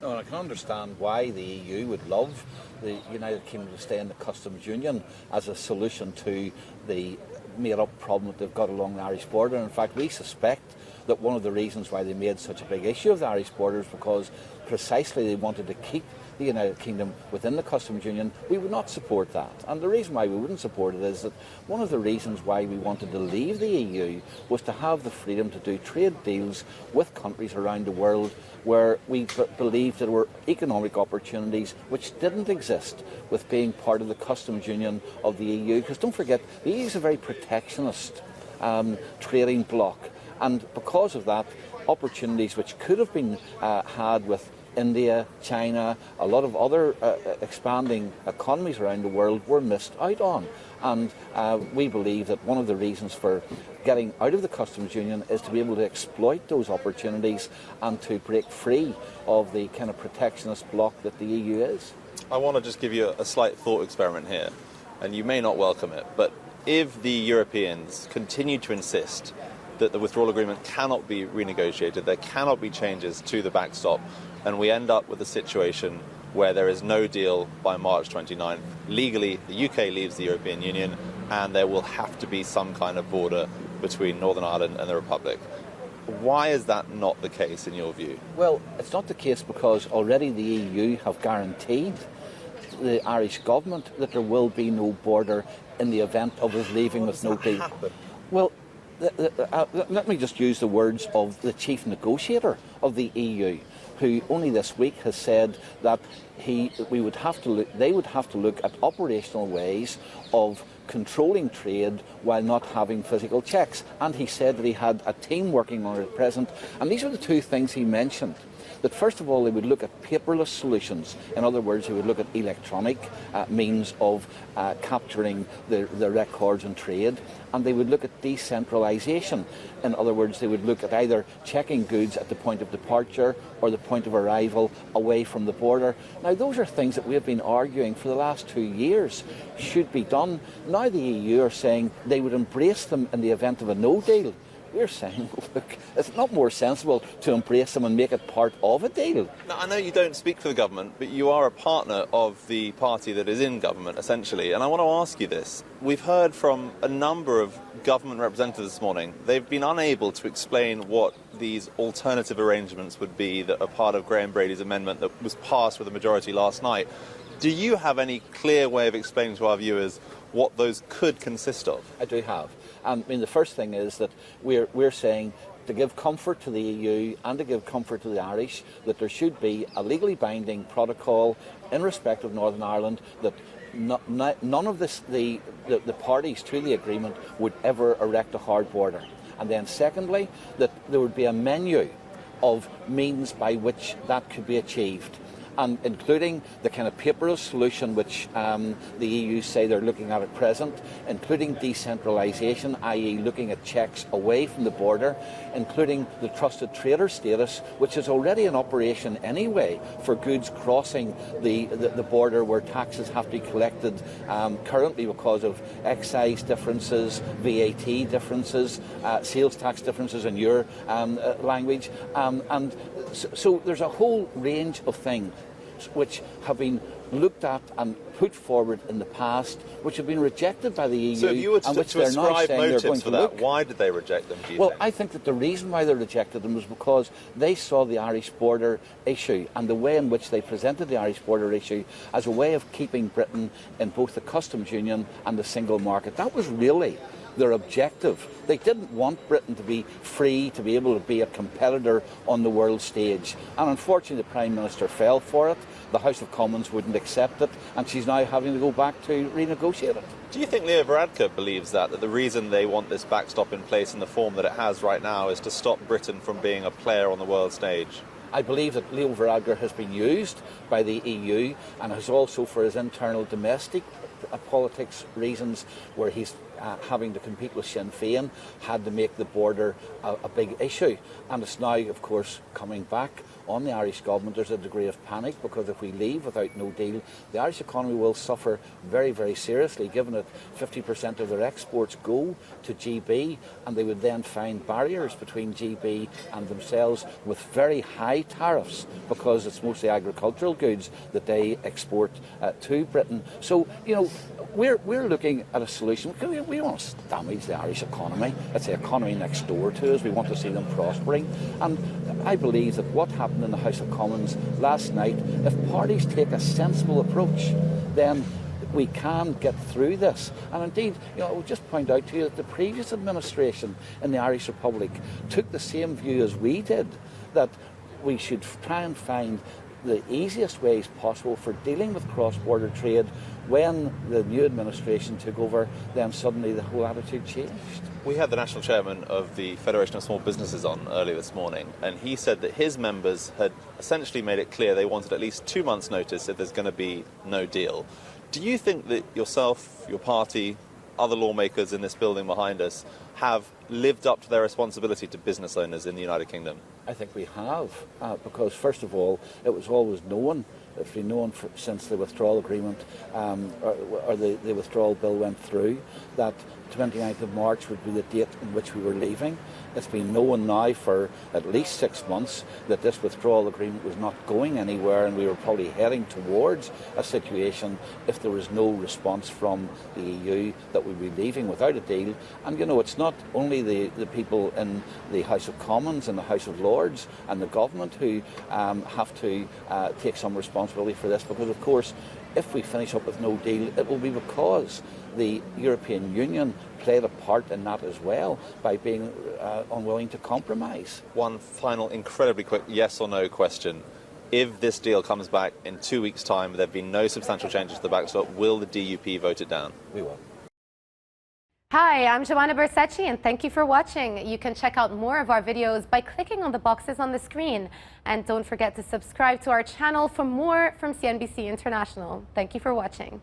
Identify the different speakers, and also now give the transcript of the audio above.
Speaker 1: No, I can understand why the EU would love the United Kingdom to stay in the customs union as a solution to the made-up problem that they've got along the Irish border. In fact, we suspect that one of the reasons why they made such a big issue of the Irish border is because precisely they wanted to keep the United Kingdom within the customs union. We would not support that. And the reason why we wouldn't support it is that one of the reasons why we wanted to leave the EU was to have the freedom to do trade deals with countries around the world where we believed there were economic opportunities which didn't exist with being part of the customs union of the EU. Because don't forget, the EU is a very protectionist trading bloc. And because of that, opportunities which could have been had with India, China, a lot of other expanding economies around the world were missed out on. And we believe that one of the reasons for getting out of the customs union is to be able to exploit those opportunities and to break free of the kind of protectionist bloc that the EU is.
Speaker 2: I want to just give you a slight thought experiment here, and you may not welcome it, but if the Europeans continue to insist that the withdrawal agreement cannot be renegotiated, there cannot be changes to the backstop, and we end up with a situation where there is no deal by March 29th. Legally, the UK leaves the European Union, and there will have to be some kind of border between Northern Ireland and the Republic. Why is that not the case in your view?
Speaker 1: Well, it's not the case because already the EU have guaranteed the Irish government that there will be no border in the event of us leaving with no deal. Well, let me just use the words of the chief negotiator of the EU, who only this week has said that they would have to look at operational ways of controlling trade while not having physical checks. And he said that he had a team working on it at present. And these are the two things he mentioned. That first of all, they would look at paperless solutions. In other words, they would look at electronic means of capturing the records and trade. And they would look at decentralisation. In other words, they would look at either checking goods at the point of departure or the point of arrival away from the border. Now, those are things that we have been arguing for the last 2 years should be done. Now the EU are saying they would embrace them in the event of a no deal. We're saying, look, it's not more sensible to embrace them and make it part of a deal.
Speaker 2: Now, I know you don't speak for the government, but you are a partner of the party that is in government, essentially. And I want to ask you this. We've heard from a number of government representatives this morning. They've been unable to explain what these alternative arrangements would be that are part of Graham Brady's amendment that was passed with a majority last night. Do you have any clear way of explaining to our viewers what those could consist of?
Speaker 1: I do have. And I mean, the first thing is that we're saying to give comfort to the EU and to give comfort to the Irish that there should be a legally binding protocol in respect of Northern Ireland that none of the parties to the agreement would ever erect a hard border. And then secondly, that there would be a menu of means by which that could be achieved. And including the kind of paperless solution which the EU say they're looking at present, including decentralisation, i.e. looking at checks away from the border, including the trusted trader status, which is already in operation anyway for goods crossing the border where taxes have to be collected currently because of excise differences, VAT differences, sales tax differences in your language. And so there's a whole range of things which have been looked at and put forward in the past, which have been rejected by the EU.
Speaker 2: So if you were to ascribe motives for that, why did they reject them, do you think?
Speaker 1: I think that the reason why they rejected them was because they saw the Irish border issue and the way in which they presented the Irish border issue as a way of keeping Britain in both the customs union and the single market. That was really their objective. They didn't want Britain to be free, to be able to be a competitor on the world stage. And unfortunately, the Prime Minister fell for it. The House of Commons wouldn't accept it, and she's now having to go back to renegotiate it.
Speaker 2: Do you think Leo Varadkar believes that the reason they want this backstop in place in the form that it has right now is to stop Britain from being a player on the world stage?
Speaker 1: I believe that Leo Varadkar has been used by the EU and has also for his internal domestic politics reasons where he's having to compete with Sinn Féin had to make the border a big issue. And it's now, of course, coming back on the Irish government. There's a degree of panic because if we leave without no deal, the Irish economy will suffer very, very seriously, given that 50% of their exports go to GB, and they would then find barriers between GB and themselves with very high tariffs because it's mostly agricultural goods that they export to Britain. So, you know, we're looking at a solution. We want to damage the Irish economy. It's the economy next door to us. We want to see them prospering. And I believe that what happened in the House of Commons last night, if parties take a sensible approach, then we can get through this. And indeed, you know, I would just point out to you that the previous administration in the Irish Republic took the same view as we did, that we should try and find the easiest ways possible for dealing with cross-border trade. When the new administration took over, then suddenly the whole attitude changed.
Speaker 2: We had the National Chairman of the Federation of Small Businesses on earlier this morning, and he said that his members had essentially made it clear they wanted at least 2 months' notice if there's going to be no deal. Do you think that yourself, your party, other lawmakers in this building behind us have lived up to their responsibility to business owners in the United Kingdom?
Speaker 1: I think we have, because first of all, it was always known, it's been known since the withdrawal agreement or the withdrawal bill went through, that 29th of March would be the date in which we were leaving. It's been known now for at least 6 months that this withdrawal agreement was not going anywhere, and we were probably heading towards a situation, if there was no response from the EU, that we'd be leaving without a deal. And you know, it's not only the people in the House of Commons and the House of Lords and the government who have to take some responsibility for this, because of course if we finish up with no deal, it will be because the European Union played a part in that as well by being unwilling to compromise.
Speaker 2: One final incredibly quick yes or no question. If this deal comes back in 2 weeks' time, there have been no substantial changes to the backstop, will the DUP vote it down?
Speaker 1: We will.
Speaker 3: Hi, I'm Joanna Bersecci, and thank you for watching. You can check out more of our videos by clicking on the boxes on the screen. And don't forget to subscribe to our channel for more from CNBC International. Thank you for watching.